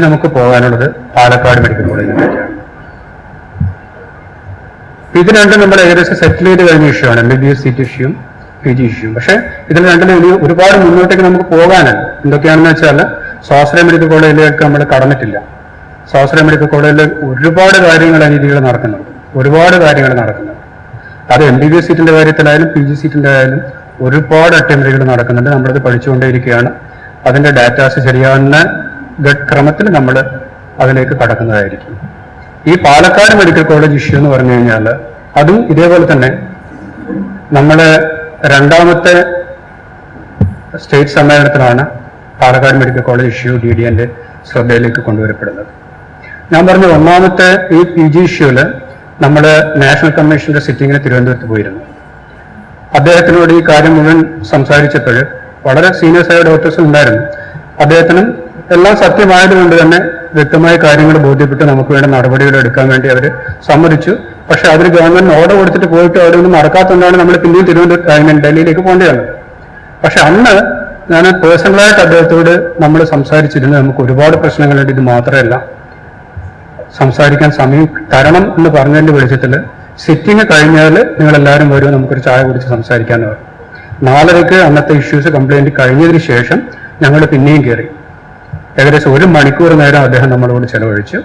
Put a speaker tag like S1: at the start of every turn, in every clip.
S1: നമുക്ക് പോകാനുള്ളത് പാലക്കാട് മെഡിക്കൽ കോളേജിനെ പറ്റിയാണ്. ഇത് രണ്ടും നമ്മൾ ഏകദേശം സെറ്റിൽ ചെയ്ത് കഴിഞ്ഞ ഇഷ്യൂ ആണ്, MBBS സീറ്റ് ഇഷ്യൂയും PG ഇഷ്യൂയും. പക്ഷേ ഇതിൽ രണ്ടിലും ഇനി ഒരുപാട് മുന്നോട്ടേക്ക് നമുക്ക് പോകാനാണ്. എന്തൊക്കെയാണെന്ന് വെച്ചാൽ സ്വാശ്രയ മെഡിക്കൽ കോളേജിലേക്ക് നമ്മൾ കടന്നിട്ടില്ല. സ്വാശ്രയ മെഡിക്കൽ കോളേജിൽ ഒരുപാട് കാര്യങ്ങൾ അനീതികൾ നടക്കുന്നുണ്ട്, ഒരുപാട് കാര്യങ്ങൾ നടക്കുന്നുണ്ട്. അത് MBBS സീറ്റിന്റെ കാര്യത്തിലായാലും PG സീറ്റിന്റെ ആയാലും ഒരുപാട് അട്ടിമറികൾ നടക്കുന്നുണ്ട്. നമ്മളത് പഠിച്ചുകൊണ്ടേയിരിക്കുകയാണ്. അതിന്റെ ഡാറ്റാസ് ശരിയാവുന്ന ക്രമത്തിൽ നമ്മൾ അതിലേക്ക് കടക്കുന്നതായിരിക്കും. ഈ പാലക്കാട് മെഡിക്കൽ കോളേജ് ഇഷ്യൂ എന്ന് പറഞ്ഞു കഴിഞ്ഞാൽ അതും ഇതേപോലെ തന്നെ നമ്മുടെ രണ്ടാമത്തെ സ്റ്റേറ്റ് സമ്മേളനത്തിലാണ് പാലക്കാട് മെഡിക്കൽ കോളേജ് ഇഷ്യൂ DDന്റെ ശ്രദ്ധയിലേക്ക് കൊണ്ടുവരപ്പെടുന്നത്. ഞാൻ പറഞ്ഞ ഒന്നാമത്തെ ഈ PG ഇഷ്യൂല് നമ്മൾ നാഷണൽ കമ്മീഷന്റെ സിറ്റിങ്ങിന് തിരുവനന്തപുരത്ത് പോയിരുന്നു. അദ്ദേഹത്തിനോട് ഈ കാര്യം മുഴുവൻ സംസാരിച്ചപ്പോൾ വളരെ സീനിയേഴ്സ് ആയ ഡോക്ടേഴ്സ് ഉണ്ടായിരുന്നു. അദ്ദേഹത്തിനും എല്ലാം സത്യമായതുകൊണ്ട് തന്നെ വ്യക്തമായ കാര്യങ്ങൾ ബോധ്യപ്പെട്ട് നമുക്ക് വേണ്ട നടപടികൾ എടുക്കാൻ വേണ്ടി അവർ സമ്മതിച്ചു. പക്ഷെ അതിന് ഗവൺമെന്റ് ഓർഡർ കൊടുത്തിട്ട് പോയിട്ട് അവിടെ ഒന്നും നടക്കാത്തതുകൊണ്ടാണ് നമ്മൾ പിന്നെയും ഡൽഹിയിലേക്ക് പോകേണ്ടി വന്നത്. പക്ഷെ അന്ന് ഞാൻ പേഴ്സണലായിട്ട് അദ്ദേഹത്തോട് നമ്മൾ സംസാരിച്ചിരുന്നു. നമുക്ക് ഒരുപാട് പ്രശ്നങ്ങളുണ്ട്, ഇത് മാത്രമല്ല സംസാരിക്കാൻ സമയം തരണം എന്ന് പറഞ്ഞതിന്റെ വെളിച്ചത്തിൽ സിറ്റിംഗ് കഴിഞ്ഞാൽ നിങ്ങൾ എല്ലാവരും വരുമോ, നമുക്കൊരു ചായ കുടിച്ച് സംസാരിക്കാന്ന് പറഞ്ഞു. 4:30 അന്നത്തെ ഇഷ്യൂസ് കംപ്ലൈന്റ് കഴിഞ്ഞതിന് ശേഷം ഞങ്ങൾ പിന്നെയും കയറി. ഏകദേശം 1 മണിക്കൂർ നേരം അദ്ദേഹം നമ്മളോട് ചെലവഴിച്ചു.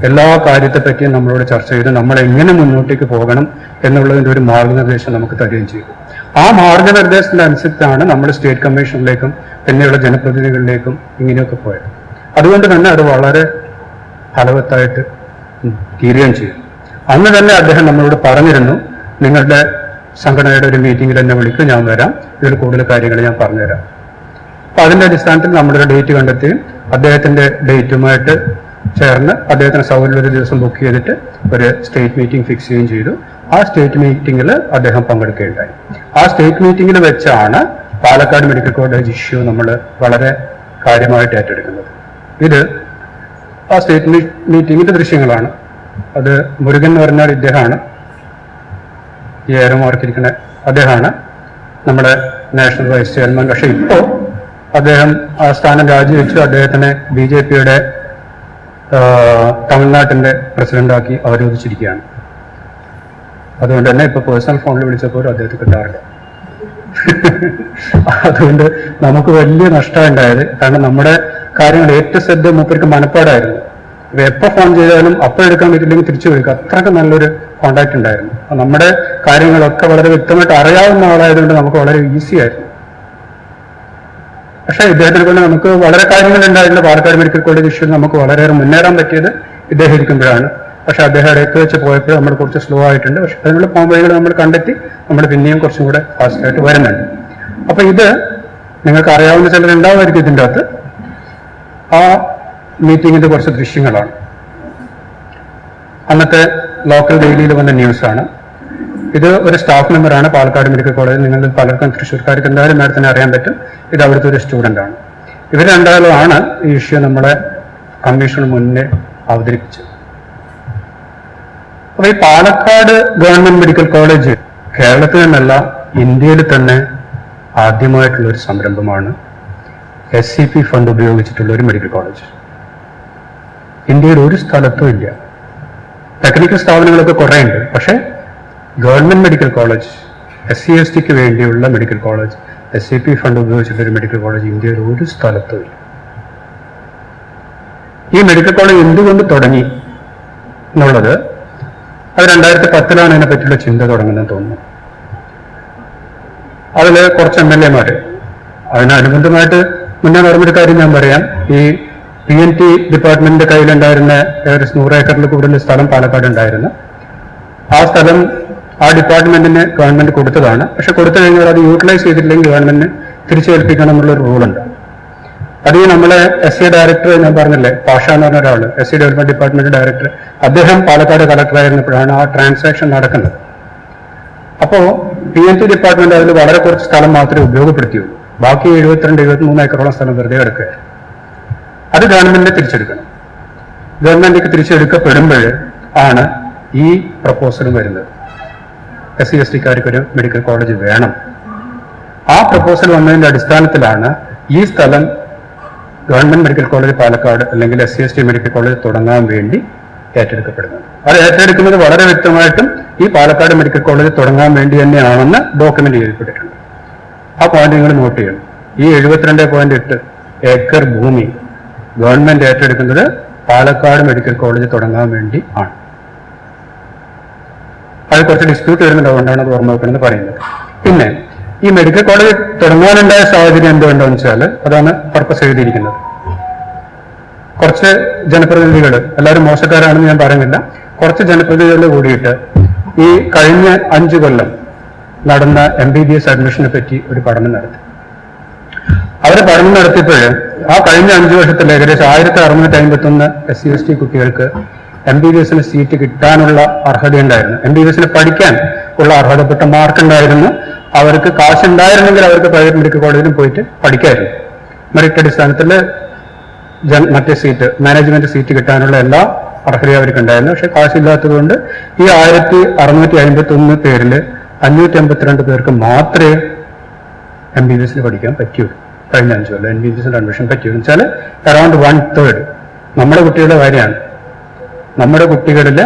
S1: എല്ലാ കാര്യത്തെപ്പറ്റിയും നമ്മളോട് ചർച്ച ചെയ്ത് നമ്മൾ എങ്ങനെ മുന്നോട്ടേക്ക് പോകണം എന്നുള്ളതിന്റെ ഒരു മാർഗനിർദ്ദേശം നമുക്ക് തരികയും ചെയ്തു. ആ മാർഗനിർദ്ദേശത്തിന്റെ അനുസരിച്ചാണ് നമ്മൾ സ്റ്റേറ്റ് കമ്മീഷനിലേക്കും പിന്നെയുള്ള ജനപ്രതിനിധികളിലേക്കും ഇങ്ങനെയൊക്കെ പോയത്. അതുകൊണ്ട് തന്നെ അത് വളരെ ഫലവത്തായിട്ട് തീരുകയും ചെയ്തു. അന്ന് തന്നെ അദ്ദേഹം നമ്മളോട് പറഞ്ഞിരുന്നു, നിങ്ങളുടെ സംഘടനയുടെ ഒരു മീറ്റിംഗിൽ എന്നെ വിളിക്കും, ഞാൻ വരാം, ഇതിൽ കൂടുതൽ കാര്യങ്ങൾ ഞാൻ പറഞ്ഞുതരാം. അപ്പൊ അതിന്റെ അടിസ്ഥാനത്തിൽ നമ്മളൊരു ഡേറ്റ് കണ്ടെത്തുകയും അദ്ദേഹത്തിന്റെ ഡേറ്റുമായിട്ട് ചേർന്ന് അദ്ദേഹത്തിന് സൗകര്യം ഒരു ദിവസം ബുക്ക് ചെയ്തിട്ട് ഒരു സ്റ്റേറ്റ് മീറ്റിംഗ് ഫിക്സ് ചെയ്യുകയും ചെയ്തു. ആ സ്റ്റേറ്റ് മീറ്റിംഗിൽ അദ്ദേഹം പങ്കെടുക്കുകയുണ്ടായി. ആ സ്റ്റേറ്റ് മീറ്റിംഗിൽ വെച്ചാണ് പാലക്കാട് മെഡിക്കൽ കോളേജ് ഇഷ്യൂ നമ്മൾ വളരെ കാര്യമായിട്ട് ഏറ്റെടുക്കുന്നത്. ഇത് ആ സ്റ്റേറ്റ് മീറ്റിംഗിന്റെ ദൃശ്യങ്ങളാണ്. അത് മുരുകൻ എന്ന് പറഞ്ഞാൽ ഇദ്ദേഹമാണ്, ഈ ഏറോ മാർക്കിരിക്കുന്ന അദ്ദേഹമാണ് നമ്മുടെ നാഷണൽ വൈസ് ചെയർമാൻ. പക്ഷെ ഇപ്പോൾ അദ്ദേഹം ആ സ്ഥാനം രാജിവെച്ചു. അദ്ദേഹത്തിനെ BJPയുടെ തമിഴ്നാട്ടിന്റെ പ്രസിഡന്റാക്കി അവരോധിച്ചിരിക്കുകയാണ്. അതുകൊണ്ട് തന്നെ ഇപ്പൊ പേഴ്സണൽ ഫോണിൽ വിളിച്ചപ്പോൾ അദ്ദേഹത്തെ കിട്ടാറില്ല. അതുകൊണ്ട് നമുക്ക് വലിയ നഷ്ടം ഉണ്ടായത്. കാരണം നമ്മുടെ കാര്യങ്ങൾ ഏറ്റവും ശ്രദ്ധ മൂപ്പർക്ക് മനപ്പാടായിരുന്നു. എപ്പോൾ ഫോൺ ചെയ്താലും അപ്പോൾ എടുക്കാൻ പറ്റില്ലെങ്കിൽ തിരിച്ചു വിളിക്കുക, അത്രയ്ക്ക് നല്ലൊരു കോണ്ടാക്ട് ഉണ്ടായിരുന്നു. അപ്പൊ നമ്മുടെ കാര്യങ്ങളൊക്കെ വളരെ വ്യക്തമായിട്ട് അറിയാവുന്ന ആളായതുകൊണ്ട് നമുക്ക് വളരെ ഈസി ആയിരുന്നു. പക്ഷേ ഇദ്ദേഹത്തിനെ കൊണ്ട് നമുക്ക് വളരെ കാര്യങ്ങൾ ഉണ്ടായിട്ടുണ്ട്. പാലക്കാട് മെഡിക്കൽ കോളേജ് ഇഷ്യൂ നമുക്ക് വളരെയേറെ മുന്നേറാൻ പറ്റിയത് ഇദ്ദേഹം ഇരിക്കുമ്പോഴാണ്. പക്ഷെ അദ്ദേഹം ഇടയ്ക്ക് വെച്ച് പോയപ്പോൾ നമ്മൾ കുറച്ച് സ്ലോ ആയിട്ടുണ്ട്. പക്ഷെ അതിനുള്ള പോംവഴികൾ നമ്മൾ കണ്ടെത്തി നമ്മൾ പിന്നെയും കുറച്ചും കൂടെ ഫാസ്റ്റായിട്ട് വരുന്നുണ്ട്. അപ്പൊ ഇത് നിങ്ങൾക്ക് അറിയാവുന്ന ചിലരുണ്ടാവുമായിരിക്കും ഇതിൻ്റെ അകത്ത്. ആ മീറ്റിങ്ങിന്റെ കുറച്ച് ദൃശ്യങ്ങളാണ്. അന്നത്തെ ലോക്കൽ ഡെയിലിയിൽ വന്ന ന്യൂസാണ്. ഇത് ഒരു സ്റ്റാഫ് മെമ്പറാണ് പാലക്കാട് മെഡിക്കൽ കോളേജിൽ. നിങ്ങൾ പലർക്കും തൃശ്ശൂർക്കാർക്ക് എന്തായാലും നേരത്തെ അറിയാൻ പറ്റും. ഇത് അവിടുത്തെ ഒരു സ്റ്റുഡൻ്റ് ആണ്. ഇവർ രണ്ടാളുമാണ് ഈ ഇഷ്യൂ നമ്മളെ കമ്മീഷന് മുന്നേ അവതരിപ്പിച്ചത്. അപ്പൊ ഈ പാലക്കാട് ഗവൺമെന്റ് മെഡിക്കൽ കോളേജ് കേരളത്തിൽ നിന്നല്ല ഇന്ത്യയിൽ തന്നെ ആദ്യമായിട്ടുള്ള ഒരു സംരംഭമാണ്. SCP ഫണ്ട് ഉപയോഗിച്ചിട്ടുള്ള ഒരു മെഡിക്കൽ കോളേജ് ഇന്ത്യയിൽ ഒരു സ്ഥലത്തും ഇല്ല. ടെക്നിക്കൽ സ്ഥാപനങ്ങളൊക്കെ കുറേ ഉണ്ട്, പക്ഷേ ഗവൺമെന്റ് മെഡിക്കൽ കോളേജ്, SC STക്ക് വേണ്ടിയുള്ള മെഡിക്കൽ കോളേജ്, SCP ഫണ്ട് ഉപയോഗിച്ചിട്ടുള്ള ഒരു മെഡിക്കൽ കോളേജ് ഇന്ത്യയിൽ ഒരു സ്ഥലത്തും ഇല്ല. ഈ മെഡിക്കൽ കോളേജ് എന്തുകൊണ്ട് തുടങ്ങി എന്നുള്ളത് അത് 2010 അതിനെ പറ്റിയുള്ള ചിന്ത തുടങ്ങുന്നതെന്ന് തോന്നുന്നു. അതിൽ കുറച്ച് MLA അതിനനുബന്ധമായിട്ട് മുന്നേ നടന്നൊരു കാര്യം ഞാൻ പറയാം. ഈ PNT ഡിപ്പാർട്ട്മെന്റിന്റെ കയ്യിലുണ്ടായിരുന്ന ഏകദേശം 100 ഏക്കറിൽ കൂടുതൽ സ്ഥലം പാലക്കാട് ഉണ്ടായിരുന്നു. ആ സ്ഥലം ആ ഡിപ്പാർട്ട്മെന്റിന് ഗവൺമെന്റ് കൊടുത്തതാണ്. പക്ഷെ കൊടുത്തു കഴിഞ്ഞാൽ അത് യൂട്ടിലൈസ് ചെയ്തിട്ടില്ലെങ്കിൽ ഗവൺമെന്റിന് തിരിച്ചേൽപ്പിക്കണം എന്നുള്ളൊരു റൂളുണ്ട്. അത് ഈ നമ്മളെ SC ഡയറക്ടർ ഞാൻ പറഞ്ഞില്ലേ, പാഷ എന്ന് പറഞ്ഞ ഒരാള്, SC ഡെവലപ്മെന്റ് ഡിപ്പാർട്ട്മെന്റ് ഡയറക്ടർ, അദ്ദേഹം പാലക്കാട് കളക്ടറായിരുന്നപ്പോഴാണ് ആ ട്രാൻസാക്ഷൻ നടക്കുന്നത്. അപ്പോ PNT ഡിപ്പാർട്ട്മെന്റ് അതിൽ വളരെ കുറച്ച് സ്ഥലം മാത്രമേ ഉപയോഗപ്പെടുത്തിയുള്ളൂ. ബാക്കി 72-73 ഏക്കറോളം സ്ഥലം വെറുതെ കിടക്കുകയാണ്. അത് ഗവൺമെന്റിനെ തിരിച്ചെടുക്കണം. ഗവൺമെന്റിലേക്ക് തിരിച്ചെടുക്കപ്പെടുമ്പോൾ ആണ് ഈ പ്രപ്പോസൽ വരുന്നത്. SC STക്കാർക്ക് ഒരു മെഡിക്കൽ കോളേജ് വേണം. ആ പ്രപ്പോസൽ വന്നതിന്റെ അടിസ്ഥാനത്തിലാണ് ഈ സ്ഥലം ഗവൺമെന്റ് മെഡിക്കൽ കോളേജ് പാലക്കാട് അല്ലെങ്കിൽ SCST മെഡിക്കൽ കോളേജ് തുടങ്ങാൻ വേണ്ടി ഏറ്റെടുക്കപ്പെടുന്നത്. അത് ഏറ്റെടുക്കുന്നത് വളരെ വ്യക്തമായിട്ടും ഈ പാലക്കാട് മെഡിക്കൽ കോളേജ് തുടങ്ങാൻ വേണ്ടി തന്നെയാണെന്ന് ഡോക്യുമെന്റ് ചെയ്യപ്പെട്ടിട്ടുണ്ട്. ആ പോയിന്റ് നിങ്ങൾ നോട്ട് ചെയ്യണം. ഈ 72.8 ഏക്കർ ഭൂമി ഗവൺമെന്റ് ഏറ്റെടുക്കുന്നത് പാലക്കാട് മെഡിക്കൽ കോളേജ് തുടങ്ങാൻ വേണ്ടി ആണ്. അത് കുറച്ച് ഡിസ്പ്യൂട്ട് വരുന്നുണ്ട്, അതുകൊണ്ടാണ് അത് ഓർമ്മ വെക്കണമെന്ന് പറയുന്നത്. പിന്നെ ഈ മെഡിക്കൽ കോളേജ് തുടങ്ങാനുണ്ടായ സാഹചര്യം എന്തുകൊണ്ടാണെന്ന് വെച്ചാൽ അതാണ് പർപ്പസ് എഴുതിയിരിക്കുന്നത്. കുറച്ച് ജനപ്രതിനിധികൾ, എല്ലാവരും മോശക്കാരാണെന്ന് ഞാൻ പറയുന്നില്ല, കുറച്ച് ജനപ്രതിനിധികൾ കൂടിയിട്ട് ഈ കഴിഞ്ഞ 5 കൊല്ലം നടന്ന MBBS അഡ്മിഷനെ പറ്റി ഒരു പഠനം നടത്തി. അവർ പഠനം നടത്തിയപ്പോൾ ആ കഴിഞ്ഞ 5 വർഷത്തിൽ ഏകദേശം 1651 SC/ST കുട്ടികൾക്ക് MBBS സീറ്റ് കിട്ടാനുള്ള അർഹതയുണ്ടായിരുന്നു. MBBS പഠിക്കാൻ ഉള്ള അർഹതപ്പെട്ട മാർക്ക് ഉണ്ടായിരുന്നു. അവർക്ക് കാശുണ്ടായിരുന്നെങ്കിൽ അവർക്ക് പ്രൈവറ്റ് മെഡിക്കൽ കോളേജിലും പോയിട്ട് പഠിക്കായിരുന്നു. മെറിറ്റ് അടിസ്ഥാനത്തിൽ മറ്റേ സീറ്റ്, മാനേജ്മെന്റ് സീറ്റ് കിട്ടാനുള്ള എല്ലാ അർഹതയും അവർക്ക് ഉണ്ടായിരുന്നു. പക്ഷെ കാശില്ലാത്തത് കൊണ്ട് ഈ 1651 പേരിൽ 552 പേർക്ക് മാത്രമേ MBBS പഠിക്കാൻ പറ്റിയുള്ളൂ. കഴിഞ്ഞ 5 കൊല്ലം MBBS അഡ്മിഷൻ പറ്റിയുള്ളൂ. വെച്ചാൽ അറൌണ്ട് 1/3 നമ്മുടെ കുട്ടികളുടെ കാര്യമാണ്. നമ്മുടെ കുട്ടികളിൽ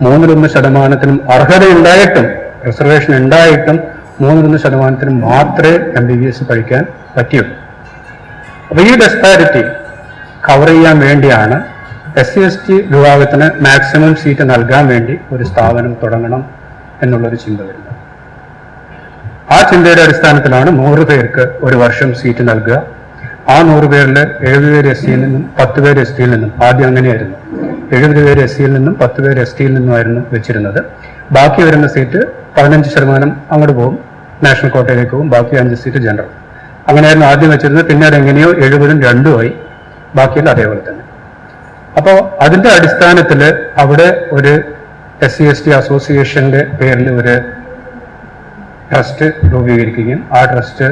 S1: 3.1% അർഹതയുണ്ടായിട്ടും, റിസർവേഷൻ ഉണ്ടായിട്ടും 3.1% മാത്രമേ MBBS പഠിക്കാൻ പറ്റിയുള്ളൂ. അപ്പൊ ഈ ഡിസ്പാരിറ്റി കവർ ചെയ്യാൻ വേണ്ടിയാണ് SC/ST വിഭാഗത്തിന് മാക്സിമം സീറ്റ് നൽകാൻ വേണ്ടി ഒരു സ്ഥാപനം തുടങ്ങണം എന്നുള്ളൊരു ചിന്ത വരുന്നത്. ആ ചിന്തയുടെ അടിസ്ഥാനത്തിലാണ് 100 പേർക്ക് ഒരു വർഷം സീറ്റ് നൽകുക. ആ 100 പേരിൽ 70 പേര് SC-യിൽ നിന്നും 10 പേര് ST-യിൽ നിന്നും, ആദ്യം അങ്ങനെയായിരുന്നു, 70 പേര് SC-യിൽ നിന്നും 10 പേര് ST-യിൽ നിന്നുമായിരുന്നു വെച്ചിരുന്നത്. ബാക്കി വരുന്ന സീറ്റ് 15% അങ്ങോട്ട് പോകും, നാഷണൽ കോട്ടയിലേക്ക് പോകും, ബാക്കി 5 സീറ്റ് ജനറൽ. അങ്ങനെയായിരുന്നു ആദ്യം വെച്ചിരുന്നത്. പിന്നീട് എങ്ങനെയോ 70-ഉം 2 ആയി, ബാക്കിയുള്ള അതേപോലെ തന്നെ. അപ്പോൾ അതിന്റെ അടിസ്ഥാനത്തിൽ അവിടെ ഒരു SC/ST അസോസിയേഷന്റെ പേരിൽ ഒരു ട്രസ്റ്റ് രൂപീകരിക്കുകയും ആ ട്രസ്റ്റ്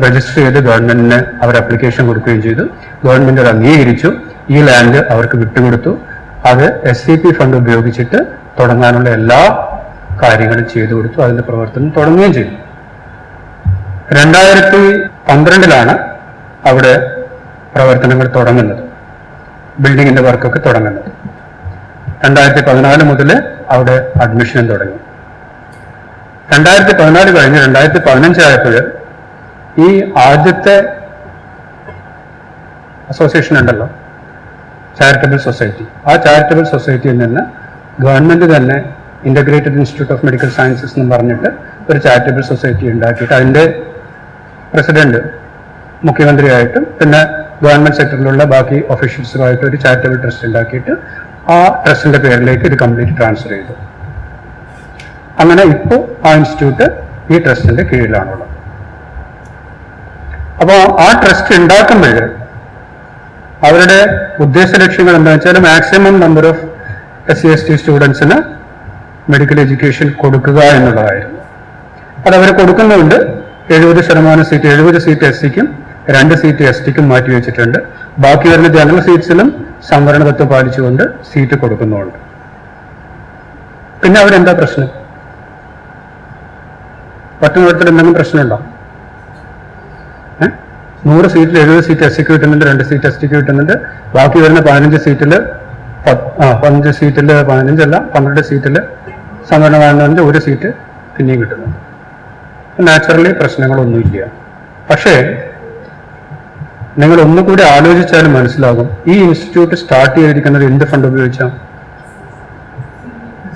S1: രജിസ്റ്റർ ചെയ്ത് ഗവൺമെന്റിന് അവർ അപ്ലിക്കേഷൻ കൊടുക്കുകയും ചെയ്തു. ഗവൺമെന്റ് അത് അംഗീകരിച്ചു. ഈ ലാൻഡ് അവർക്ക് വിട്ടുകൊടുത്തു. അത് SCP ഫണ്ട് ഉപയോഗിച്ചിട്ട് തുടങ്ങാനുള്ള എല്ലാ കാര്യങ്ങളും ചെയ്തു കൊടുത്തു. അതിന്റെ പ്രവർത്തനം തുടങ്ങുകയും ചെയ്തു. 2012 അവിടെ പ്രവർത്തനങ്ങൾ തുടങ്ങുന്നത്, ബിൽഡിങ്ങിന്റെ വർക്കൊക്കെ തുടങ്ങുന്നത്. 2014 മുതൽ അവിടെ അഡ്മിഷൻ തുടങ്ങി. 2014 കഴിഞ്ഞ് 2015 ആയപ്പോൾ ഈ ആദ്യത്തെ അസോസിയേഷൻ ഉണ്ടല്ലോ, ചാരിറ്റബിൾ സൊസൈറ്റി, ആ ചാരിറ്റബിൾ സൊസൈറ്റിയിൽ നിന്ന് ഗവൺമെന്റ് തന്നെ integrated institute of medical sciences എന്ന് പറഞ്ഞിട്ട് ഒരു ചാരിറ്റബിൾ സൊസൈറ്റി ഉണ്ടാക്കിയിട്ട് അതിന്റെ പ്രസിഡന്റ് മുഖ്യമന്ത്രിയായിട്ടും പിന്നെ ഗവൺമെന്റ് സെക്ടറിലുള്ള ബാക്കി ഒഫീഷ്യൽസുമായിട്ട് ഒരു ചാരിറ്റബിൾ ട്രസ്റ്റ് ഉണ്ടാക്കിയിട്ട് ആ ട്രസ്റ്റിന്റെ പേരിലേക്ക് ഇത് കംപ്ലീറ്റ് ട്രാൻസ്ഫർ ചെയ്തു. അങ്ങനെ ഇപ്പോൾ ആ ഇൻസ്റ്റിറ്റ്യൂട്ട് ഈ ട്രസ്റ്റിന്റെ കീഴിലാണുള്ളത്. അപ്പോൾ ആ ട്രസ്റ്റ് ഉണ്ടാക്കുമ്പോൾ അവരുടെ ഉദ്ദേശ ലക്ഷ്യങ്ങൾ എന്താ വെച്ചാൽ മാക്സിമം നമ്പർ ഓഫ് SC/ST സ്റ്റുഡൻസിന് മെഡിക്കൽ എഡ്യൂക്കേഷൻ കൊടുക്കുക എന്നുള്ളതായിരുന്നു. അത് അവർ കൊടുക്കുന്നുണ്ട്. 70% സീറ്റ്, 70 സീറ്റ് SC-ക്കും 2 സീറ്റ് ST-ക്കും മാറ്റി വെച്ചിട്ടുണ്ട്. ബാക്കി വരുന്ന ജനറൽ സീറ്റ്സിലും സംവരണ തത്വം പാലിച്ചുകൊണ്ട് സീറ്റ് കൊടുക്കുന്നുണ്ട്. പിന്നെ അവരെന്താ പ്രശ്നം? പറ്റുന്നിടത്തിൽ എന്തെങ്കിലും പ്രശ്നമുണ്ടോ? 100 സീറ്റിൽ 70 സീറ്റ് SC-ക്ക് കിട്ടുന്നുണ്ട്, 2 സീറ്റ് ST-ക്ക് കിട്ടുന്നുണ്ട്. ബാക്കി വരുന്ന 15 സീറ്റിൽ 15 സീറ്റിൽ 15 അല്ല 12 സീറ്റിൽ സംവരണം വേണമെന്നുണ്ട്, 1 സീറ്റ് പിന്നെയും കിട്ടുന്നുണ്ട്. നാച്ചുറലി പ്രശ്നങ്ങളൊന്നുമില്ല. പക്ഷേ നിങ്ങൾ ഒന്നുകൂടി ആലോചിച്ചാലും മനസ്സിലാകും, ഈ ഇൻസ്റ്റിറ്റ്യൂട്ട് സ്റ്റാർട്ട് ചെയ്തിരിക്കുന്നത് എന്ത് ഫണ്ട് ഉപയോഗിച്ചാണ്?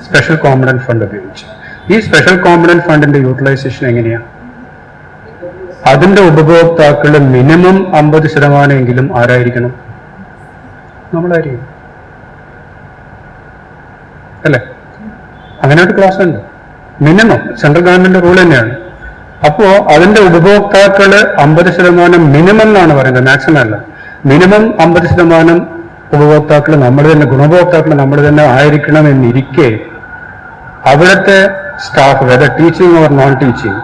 S1: സ്പെഷ്യൽ കോമ്പണന്റ് ഫണ്ട് ഉപയോഗിച്ചു. ഈ സ്പെഷ്യൽ കോമ്പണന്റ് ഫണ്ടിന്റെ യൂട്ടിലൈസേഷൻ എങ്ങനെയാണ്? അതിന്റെ ഉപഭോക്താക്കളുടെ മിനിമം 50% എങ്കിലും ആരായിരിക്കണം? നമ്മളായിരിക്കും, അല്ലേ? അങ്ങനെ ഒരു ക്ലാസ് ഉണ്ട്. മിനിമം സെൻട്രൽ ഗവൺമെന്റ് റൂൾ തന്നെയാണ്. അപ്പോ അതിന്റെ ഉപഭോക്താക്കള് 50% മിനിമം എന്നാണ് പറയുന്നത്, മാക്സിമം അല്ല. മിനിമം 50% ഉപഭോക്താക്കൾ നമ്മൾ തന്നെ, ഗുണഭോക്താക്കൾ നമ്മൾ തന്നെ ആയിരിക്കണം എന്നിരിക്കെ അവിടുത്തെ staff, whether teaching or non teaching,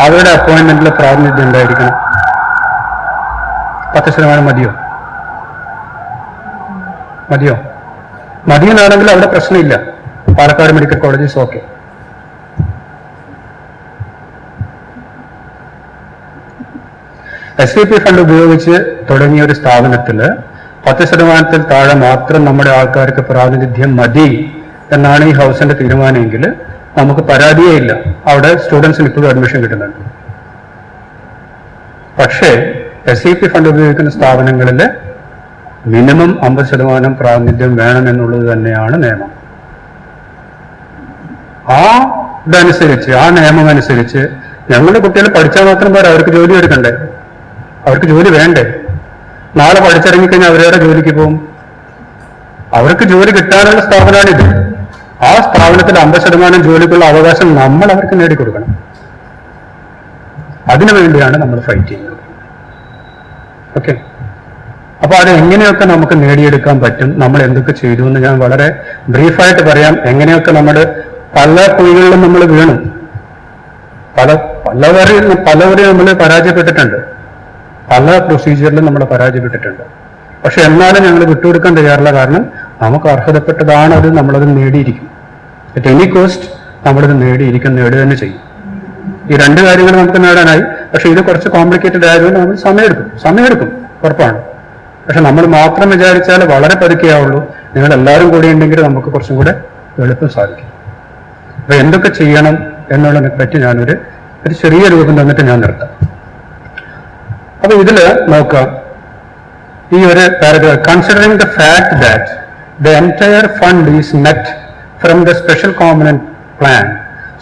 S1: അവരുടെ അപ്പോയിന്റ്മെന്റിൽ പ്രാതിനിധ്യം ഉണ്ടായിരിക്കണം. 10% മതിയോ? മതിയെന്നാണെങ്കിൽ അവിടെ പ്രശ്നമില്ല. Palakkad medical college okay. SVP fund ഉപയോഗിച്ച് തുടങ്ങിയ ഒരു സ്ഥാപനത്തിൽ 10% താഴെ മാത്രം നമ്മുടെ ആൾക്കാർക്ക് പ്രാതിനിധ്യം മതി എന്നാണ് ഈ ഹൗസിന്റെ തീരുമാനമെങ്കിൽ നമുക്ക് പരാതിയേ ഇല്ല. അവിടെ സ്റ്റുഡൻസിന് ഇപ്പോഴും അഡ്മിഷൻ കിട്ടുന്നുണ്ട്. പക്ഷേ SVP ഫണ്ട് ഉപയോഗിക്കുന്ന സ്ഥാപനങ്ങളിൽ മിനിമം 50% പ്രാതിനിധ്യം വേണമെന്നുള്ളത് തന്നെയാണ് നിയമം. ആ നിയമം അനുസരിച്ച് ഞങ്ങളുടെ കുട്ടികൾ പഠിച്ചാൽ മാത്രം പോരാ, അവർക്ക് ജോലി എടുക്കണ്ടേ, അവർക്ക് ജോലി വേണ്ടേ? നാളെ പഠിച്ചിറങ്ങിക്കഴിഞ്ഞാൽ അവരേറെ ജോലിക്ക് പോകും. അവർക്ക് ജോലി കിട്ടാനുള്ള സ്ഥാപനമാണിത്. ആ സ്ഥാപനത്തിൽ 50% ജോലിക്കുള്ള അവകാശം നമ്മൾ അവർക്ക് നേടിക്കൊടുക്കണം. അതിനു വേണ്ടിയാണ് നമ്മൾ ഫൈറ്റ് ചെയ്യുന്നത്. ഓക്കെ, അപ്പൊ അത് എങ്ങനെയൊക്കെ നമുക്ക് നേടിയെടുക്കാൻ പറ്റും, നമ്മൾ എന്തൊക്കെ ചെയ്തു എന്ന് ഞാൻ വളരെ ബ്രീഫായിട്ട് പറയാം. എങ്ങനെയൊക്കെ നമ്മൾ പല കുഴികളിലും നമ്മൾ വീണു, പലവരെയും നമ്മൾ പരാജയപ്പെട്ടിട്ടുണ്ട്, പല പ്രൊസീജിയറിലും നമ്മൾ പരാജയപ്പെട്ടിട്ടുണ്ട്. പക്ഷെ എന്നാലും ഞങ്ങൾ വിട്ടുകൊടുക്കാൻ തയ്യാറില്ല. കാരണം നമുക്ക് അർഹതപ്പെട്ടതാണ് അത്, നമ്മളത് നേടിയിരിക്കും. അറ്റ് എനി കോസ്റ്റ് നമ്മളത് നേടുക തന്നെ ചെയ്യും. ഈ രണ്ട് കാര്യങ്ങൾ നമുക്ക് നേടാനായി. പക്ഷെ ഇത് കുറച്ച് കോംപ്ലിക്കേറ്റഡ് ആയതുകൊണ്ട് നമ്മൾ സമയമെടുക്കും ഉറപ്പാണ്. പക്ഷെ നമ്മൾ മാത്രം വിചാരിച്ചാൽ വളരെ പതുക്കെയാവുള്ളൂ. നിങ്ങൾ എല്ലാവരും കൂടി ഉണ്ടെങ്കിൽ നമുക്ക് കുറച്ചും കൂടെ എളുപ്പം സാധിക്കും. അപ്പൊ എന്തൊക്കെ ചെയ്യണം എന്നുള്ളതിനെ പറ്റി ഞാനൊരു ചെറിയ രൂപം തന്നിട്ട് ഞാൻ നിർത്താം. അപ്പൊ ഇതില് നോക്കാം, ഈ ഒരു paragraph, considering the fact that the entire fund is net from the special component plan,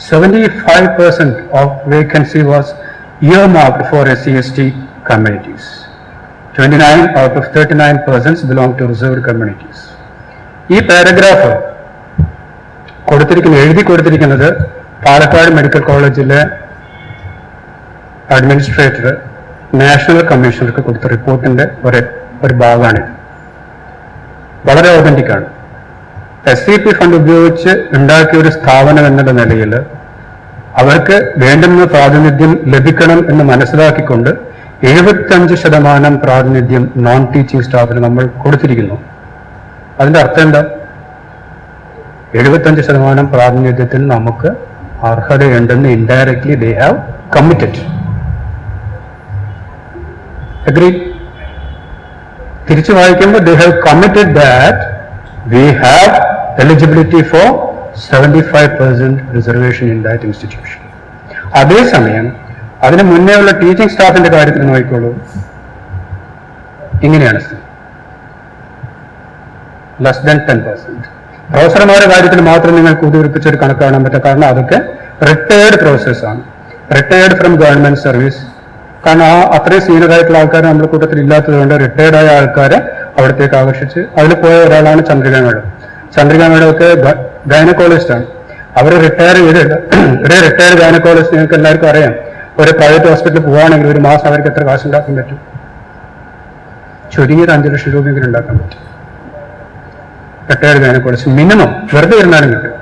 S1: 75% of vacancy was earmarked for SC/ST communities. 29 out of 39% belong to reserved communities. ഈ പാരഗ്രാഫ് എഴുതി കൊടുത്തിരിക്കുന്നത് പാലക്കാട് മെഡിക്കൽ കോളേജിലെ അഡ്മിനിസ്ട്രേറ്റർ നാഷണൽ കമ്മീഷണർക്ക് കൊടുത്ത റിപ്പോർട്ടിന്റെ ഒരു ഭാഗമാണിത്. വളരെ ഓതന്റിക് ആണ്. SVP ഫണ്ട് ഉപയോഗിച്ച് ഉണ്ടാക്കിയ ഒരു സ്ഥാപനം എന്നുള്ള നിലയിൽ അവർക്ക് വേണ്ടുന്ന പ്രാതിനിധ്യം ലഭിക്കണം എന്ന് മനസ്സിലാക്കിക്കൊണ്ട് 75% പ്രാതിനിധ്യം നോൺ ടീച്ചിങ് സ്റ്റാഫിന് നമ്മൾ കൊടുത്തിരിക്കുന്നു. അതിന്റെ അർത്ഥം എന്താ? 75% പ്രാതിനിധ്യത്തിന് നമുക്ക് അർഹതയുണ്ടെന്ന് indirectly they have committed. Agree? തിരിച്ചു വായിക്കുമ്പോൾ they have committed that we have eligibility for 75% reservation in that institution. അതേസമയം അതിന് മുന്നേ ഉള്ള ടീച്ചിങ് സ്റ്റാഫിന്റെ കാര്യത്തിൽ നോക്കിക്കോളൂ, ഇങ്ങനെയാണ് ലെസ് ദാൻ 10%. പ്രൊഫസർമാരുടെ കാര്യത്തിൽ മാത്രം നിങ്ങൾക്ക് ഉദ്ദേശിപ്പിച്ച ഒരു കണക്ക് കാണാൻ പറ്റും. കാരണം അതൊക്കെ റിട്ടയേർഡ് പ്രൊഫസേഴ്സാണ്, റിട്ടയേർഡ് ഫ്രം ഗവൺമെന്റ് സർവീസ്. കാരണം അത്രയും സീനിയർ ആയിട്ടുള്ള ആൾക്കാർ നമ്മുടെ കൂട്ടത്തിൽ ഇല്ലാത്തത് കൊണ്ട് റിട്ടയേർഡ് ആയ ആൾക്കാരെ അവിടത്തേക്ക് ആകർഷിച്ച് അതിൽ പോയ ഒരാളാണ് ചന്ദ്രിക മേഡം. ചന്ദ്രിക മേഡം ഒക്കെ ഗൈനക്കോളജിസ്റ്റ് ആണ്. അവർ റിട്ടയർ ചെയ്തില്ല. ഒരു റിട്ടയർഡ് ഗൈനക്കോളജിസ്റ്റ് നിങ്ങൾക്ക് എല്ലാവർക്കും അറിയാം, ഒരു പ്രൈവറ്റ് ഹോസ്പിറ്റലിൽ പോവുകയാണെങ്കിൽ ഒരു മാസം അവർക്ക് എത്ര കാശ് ഉണ്ടാക്കാൻ പറ്റും? ചുരുങ്ങിയത് 5 ലക്ഷം രൂപയെങ്കിലും ഉണ്ടാക്കാൻ പറ്റും. റിട്ടയർഡ് ഗൈനക്കോളജിസ്റ്റ് മിനിമം വെറുതെ ഇരുന്നാലും കിട്ടും.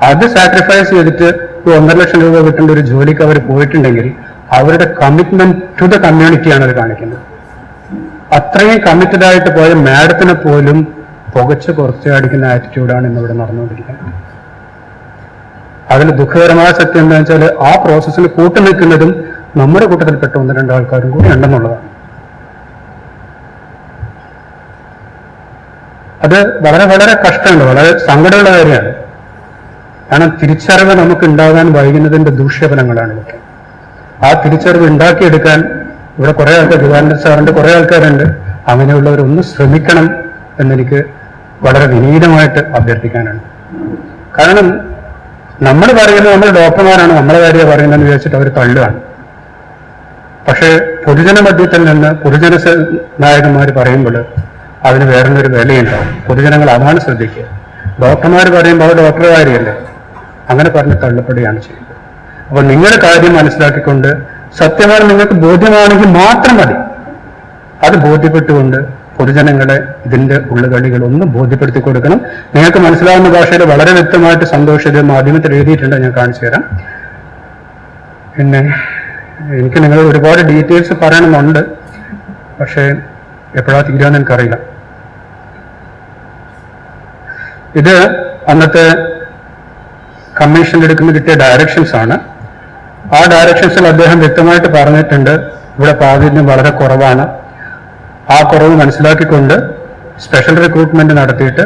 S1: അത് സാക്രിഫൈസ് ചെയ്തിട്ട് 1.5 ലക്ഷം രൂപ കിട്ടേണ്ട ഒരു ജോലിക്ക് അവർ പോയിട്ടുണ്ടെങ്കിൽ അവരുടെ കമ്മിറ്റ്മെന്റ് ടു ദ കമ്മ്യൂണിറ്റിയാണ് അത് കാണിക്കുന്നത്. അത്രയും കമ്മിറ്റഡ് ആയിട്ട് പോയ മാഡത്തിനെ പോലും പുകച്ച് കുറച്ചടിക്കുന്ന ആറ്റിറ്റ്യൂഡാണ് ഇന്നിവിടെ നടന്നുകൊണ്ടിരിക്കുന്നത്. അതിൽ ദുഃഖകരമായ സത്യം എന്താണെന്ന് വെച്ചാൽ ആ പ്രോസസ്സിന് കൂട്ടുനിൽക്കുന്നതും നമ്മുടെ കൂട്ടത്തിൽപ്പെട്ട 1-2 ആൾക്കാരും കൂടി ഉണ്ടെന്നുള്ളതാണ്. അത് വളരെ വളരെ കഷ്ടമുണ്ട്, വളരെ സങ്കടമുള്ള കാര്യമാണ്. കാരണം തിരിച്ചറിവ് നമുക്ക് ഉണ്ടാകാൻ വൈകുന്നതിന്റെ ദൂഷ്യഫലങ്ങളാണ് ഇതൊക്കെ. ആ തിരിച്ചറിവ് ഉണ്ടാക്കിയെടുക്കാൻ ഇവിടെ കുറെ ആൾക്കാർ, ദിവാനന്ദ സാറിന്റെ കുറെ ആൾക്കാരുണ്ട്, അങ്ങനെയുള്ളവരൊന്ന് ശ്രമിക്കണം എന്നെനിക്ക് വളരെ വിനീതമായിട്ട് അഭ്യർത്ഥിക്കാനാണ്. കാരണം നമ്മൾ പറയുന്നത് നമ്മൾ ഡോക്ടർമാരാണ്, നമ്മളെ കാര്യം പറയുന്നതെന്ന് വിചാരിച്ചിട്ട് അവർ തള്ളുകയാണ്. പക്ഷേ പൊതുജന മധ്യത്തിൽ നിന്ന് പൊതുജന നായകന്മാർ പറയുമ്പോൾ അതിന് വേറൊരു വിലയുണ്ടാവും. പൊതുജനങ്ങൾ അതാണ് ശ്രദ്ധിക്കുക. ഡോക്ടർമാർ പറയുമ്പോൾ അവർ ഡോക്ടർ കാര്യമല്ലേ, അങ്ങനെ പറഞ്ഞ് തള്ളപ്പെടുകയാണ് ചെയ്യുന്നത്. അപ്പോൾ നിങ്ങളുടെ കാര്യം മനസ്സിലാക്കിക്കൊണ്ട് സത്യമാണ് നിങ്ങൾക്ക് ബോധ്യമാണെങ്കിൽ മാത്രം മതി. അത് ബോധ്യപ്പെട്ടുകൊണ്ട് പൊതുജനങ്ങളെ ഇതിന്റെ ഉള്ളുകളികൾ ഒന്ന് ബോധ്യപ്പെടുത്തി കൊടുക്കണം. നിങ്ങൾക്ക് മനസ്സിലാവുന്ന ഭാഷയിൽ വളരെ വ്യക്തമായിട്ട് സന്തോഷം മാധ്യമത്തിൽ എഴുതിയിട്ടുണ്ട്, ഞാൻ കാണിച്ചു തരാം. പിന്നെ എനിക്ക് നിങ്ങൾ ഒരുപാട് ഡീറ്റെയിൽസ് പറയണമെന്നുണ്ട്, പക്ഷേ എപ്പോഴാ തീരാന്ന് എനിക്കറിയില്ല. ഇത് അന്നത്തെ കമ്മീഷനിൽ എടുക്കുന്ന കിട്ടിയ ഡയറക്ഷൻസ് ആണ്. ആ ഡയറക്ഷൻസിൽ അദ്ദേഹം വ്യക്തമായിട്ട് പറഞ്ഞിട്ടുണ്ട്, ഇവിടെ പ്രാതിനിധ്യം വളരെ കുറവാണ്. ആ കുറവ് മനസ്സിലാക്കിക്കൊണ്ട് സ്പെഷ്യൽ റിക്രൂട്ട്മെന്റ് നടത്തിയിട്ട്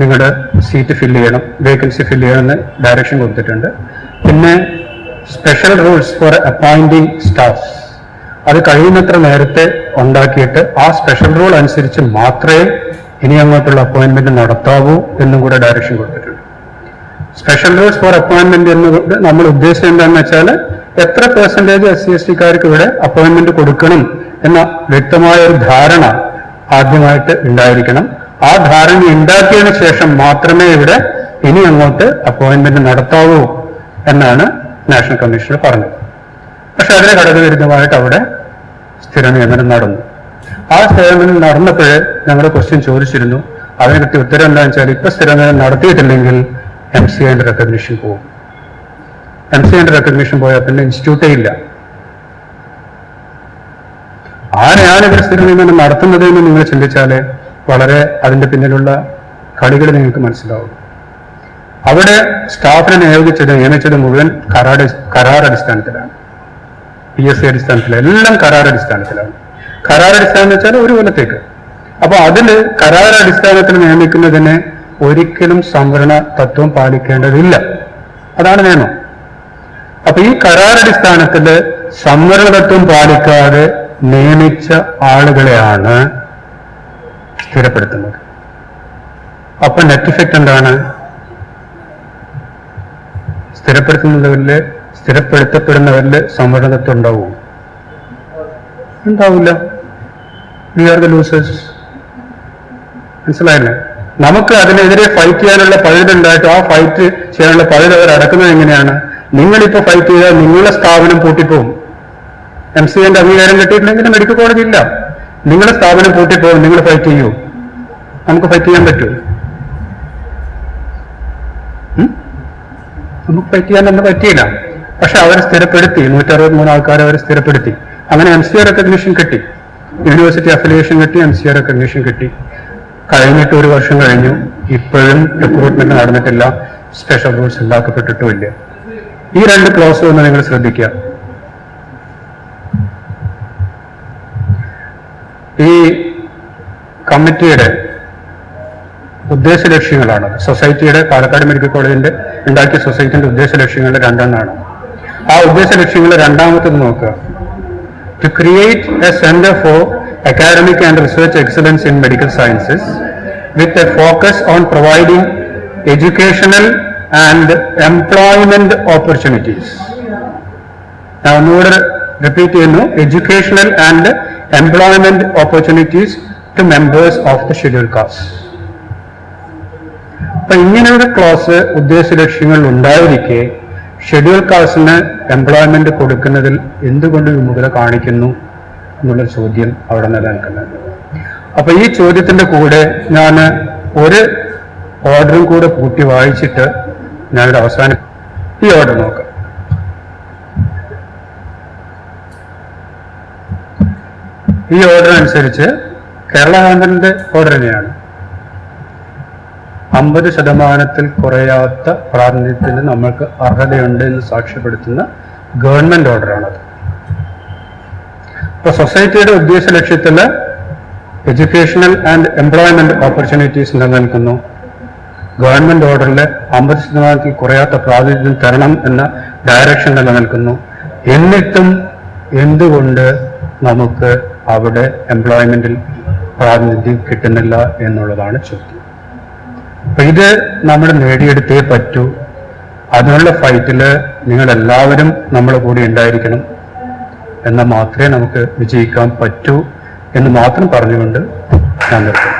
S1: നിങ്ങളുടെ സീറ്റ് ഫില്ല് ചെയ്യണം, വേക്കൻസി ഫില്ല് ചെയ്യണമെന്ന് ഡയറക്ഷൻ കൊടുത്തിട്ടുണ്ട്. പിന്നെ special rules for appointing staff അത് കഴിയുന്നത്ര നേരത്തെ ഉണ്ടാക്കിയിട്ട് ആ സ്പെഷ്യൽ റൂൾ അനുസരിച്ച് മാത്രമേ ഇനി അങ്ങോട്ടുള്ള അപ്പോയിന്റ്മെന്റ് നടത്താവൂ എന്നും കൂടെ ഡയറക്ഷൻ കൊടുത്തിട്ടുണ്ട്. സ്പെഷ്യൽ റൂൾസ് ഫോർ അപ്പോയിന്റ്മെന്റ് എന്നുകൊണ്ട് നമ്മൾ ഉദ്ദേശിച്ചത് എന്താണെന്ന് വെച്ചാൽ എത്ര പെർസെന്റേജ് SC/ST ഇവിടെ അപ്പോയിന്റ്മെന്റ് കൊടുക്കണം എന്ന വ്യക്തമായ ഒരു ധാരണ ആദ്യമായിട്ട് ഉണ്ടായിരിക്കണം. ആ ധാരണ ഉണ്ടാക്കിയതിനു ശേഷം മാത്രമേ ഇവിടെ ഇനി അങ്ങോട്ട് അപ്പോയിന്റ്മെന്റ് നടത്താവൂ എന്നാണ് നാഷണൽ കമ്മീഷണർ പറഞ്ഞത്. പക്ഷെ അതിന് ഘടകവിരുദ്ധമായിട്ട് അവിടെ സ്ഥിര നിയമനം നടന്നു. ആ സ്ഥിര നിയമനം നടന്നപ്പോഴേ ഞങ്ങളുടെ ക്വസ്റ്റ്യൻ ചോദിച്ചിരുന്നു. അതിന് കിട്ടിയ ഉത്തരം എന്താണെന്ന് വെച്ചാൽ ഇപ്പൊ സ്ഥിര നിയമനം നടത്തിയിട്ടില്ലെങ്കിൽ MCIന്റെ റെക്കഗ്നിഷൻ പോകും. MCIന്റെ റെക്കഗ്നിഷൻ പോയാൽ പിന്നെ ഇൻസ്റ്റിറ്റ്യൂട്ടേ ഇല്ല. ആരെയാണ് ഇവർ സ്ഥിര നിയമനം നടത്തുന്നത് എന്ന് നിങ്ങൾ ചിന്തിച്ചാല് വളരെ അതിന്റെ പിന്നിലുള്ള കളികൾ നിങ്ങൾക്ക് മനസ്സിലാവും. അവിടെ സ്റ്റാഫിനെ നിയമിച്ചത് മുഴുവൻ കരാർ അടിസ്ഥാനത്തിലാണ്. PSC അടിസ്ഥാനത്തിൽ എല്ലാം കരാർ അടിസ്ഥാനത്തിലാണ്. കരാർ അടിസ്ഥാനം എന്ന് വെച്ചാൽ ഒരു കൊല്ലത്തേക്ക്. അപ്പൊ അതില് കരാർ അടിസ്ഥാനത്തിൽ നിയമിക്കുന്നതിന് ഒരിക്കലും സംവരണ തത്വം പാലിക്കേണ്ടതില്ല. അതാണ് നിയമം. അപ്പൊ ഈ കരാർ അടിസ്ഥാനത്തില് സംവരണ തത്വം പാലിക്കാതെ നിയമിച്ച ആളുകളെയാണ് സ്ഥിരപ്പെടുത്തുന്നത്. അപ്പൊ നെറ്റ് ഇഫക്റ്റ് എന്താണ്? സ്ഥിരപ്പെടുത്തപ്പെടുന്നവരില് സംവരണ തത്വം ഉണ്ടാവും? ഉണ്ടാവില്ല. We are the losers. മനസ്സിലായില്ലേ? നമുക്ക് അതിനെതിരെ ഫൈറ്റ് ചെയ്യാനുള്ള പഴുതുണ്ടായിട്ട് ആ ഫൈറ്റ് ചെയ്യാനുള്ള പഴുത് അവർ അടക്കുന്നത് എങ്ങനെയാണ്? നിങ്ങളിപ്പോ ഫൈറ്റ് ചെയ്താൽ നിങ്ങളുടെ സ്ഥാപനം പൂട്ടിപ്പോവും. MCIന്റെ അംഗീകാരം കിട്ടിയിട്ടില്ലെങ്കിൽ മെഡിക്കൽ കോളേജ് ഇല്ല. നിങ്ങളുടെ സ്ഥാപനം പൂട്ടിപ്പോവും. നിങ്ങൾ ഫൈറ്റ് ചെയ്യൂ. നമുക്ക് ഫൈറ്റ് ചെയ്യാൻ പറ്റുമോ? നമുക്ക് ഫൈറ്റ് ചെയ്യാൻ തന്നെ പറ്റിയില്ല. പക്ഷെ അവരെ സ്ഥിരപ്പെടുത്തി. 163 ആൾക്കാരെ അവർ സ്ഥിരപ്പെടുത്തി. അങ്ങനെ MCI റെക്കഗ്നിഷൻ കിട്ടി. യൂണിവേഴ്സിറ്റി അഫിലിയേഷൻ കിട്ടി, MCI റെക്കഗ്നിഷൻ കിട്ടി. കഴിഞ്ഞിട്ട് 1 വർഷം കഴിഞ്ഞു. ഇപ്പോഴും റിക്രൂട്ട്മെന്റ് നടന്നിട്ടില്ല. സ്പെഷ്യൽ റൂൾസ് ഉണ്ടാക്കപ്പെട്ടിട്ടുമില്ല. ഈ 2 ക്ലോസ് ഒന്ന് നിങ്ങൾ ശ്രദ്ധിക്കുക. ഈ കമ്മിറ്റിയുടെ ഉദ്ദേശ ലക്ഷ്യങ്ങളാണ്. സൊസൈറ്റിയുടെ പാലക്കാട് മെഡിക്കൽ കോളേജിന്റെ ഉണ്ടാക്കിയ സൊസൈറ്റിന്റെ ഉദ്ദേശ ലക്ഷ്യങ്ങൾ 2 എണ്ണമാണ്. ആ ഉദ്ദേശ ലക്ഷ്യങ്ങൾ രണ്ടാമത്തത് നോക്കുക. To create a centre for academic and research excellence in medical sciences with a focus on providing educational and employment opportunities. Now, another repeat ചെയ്യുന്നു, educational and employment opportunities to members of the scheduled caste. അപ്പൊ ഇങ്ങനെയൊരു close ഉദ്ദേശ ലക്ഷ്യങ്ങൾ ഉണ്ടായിരിക്കെ schedule കാസ്റ്റിന് employment കൊടുക്കുന്നതിൽ എന്തുകൊണ്ട് വിമുഖത കാണിക്കുന്നു എന്നുള്ള ചോദ്യം അവിടെ നിലനിൽക്കുന്നുണ്ട്. അപ്പൊ ഈ ചോദ്യത്തിന്റെ കൂടെ ഞാൻ ഒരു ഓർഡറും കൂടെ കൂട്ടി വായിച്ചിട്ട് ഞാനൊരു അവസാനം ഈ ഓർഡർ നോക്കാം. ഈ ഓർഡർ അനുസരിച്ച് കേരള ഗവൺമെന്റിന്റെ ഓർഡർ തന്നെയാണ്. 50% കുറയാത്ത പ്രാതിനിധ്യത്തിന് നമ്മൾക്ക് അർഹതയുണ്ട് എന്ന് സാക്ഷ്യപ്പെടുത്തുന്ന ഗവൺമെന്റ് ഓർഡറാണത്. ഇപ്പൊ സൊസൈറ്റിയുടെ ഉദ്ദേശ ലക്ഷ്യത്തില് എഡ്യൂക്കേഷണൽ ആൻഡ് എംപ്ലോയ്മെന്റ് ഓപ്പർച്യൂണിറ്റീസ് നിലനിൽക്കുന്നു. ഗവൺമെന്റ് ഓർഡറിൽ 50% കുറയാത്ത പ്രാതിനിധ്യം തരണം എന്ന ഡയറക്ഷൻ നിലനിൽക്കുന്നു. എന്നിട്ടും എന്തുകൊണ്ട് നമുക്ക് അവിടെ എംപ്ലോയ്മെന്റിൽ പ്രാതിനിധ്യം കിട്ടുന്നില്ല എന്നുള്ളതാണ് ചോദ്യം. അപ്പൊ ഇത് നമ്മൾ നേടിയെടുത്തേ പറ്റൂ. അതിനുള്ള ഫൈറ്റില് നിങ്ങൾ എല്ലാവരും നമ്മുടെ കൂടെ ഉണ്ടായിരിക്കണം. എന്നാൽ മാത്രമേ നമുക്ക് വിജയിക്കാൻ പറ്റൂ എന്ന് മാത്രം പറഞ്ഞുകൊണ്ട് ഞാൻ നിർത്തുന്നു.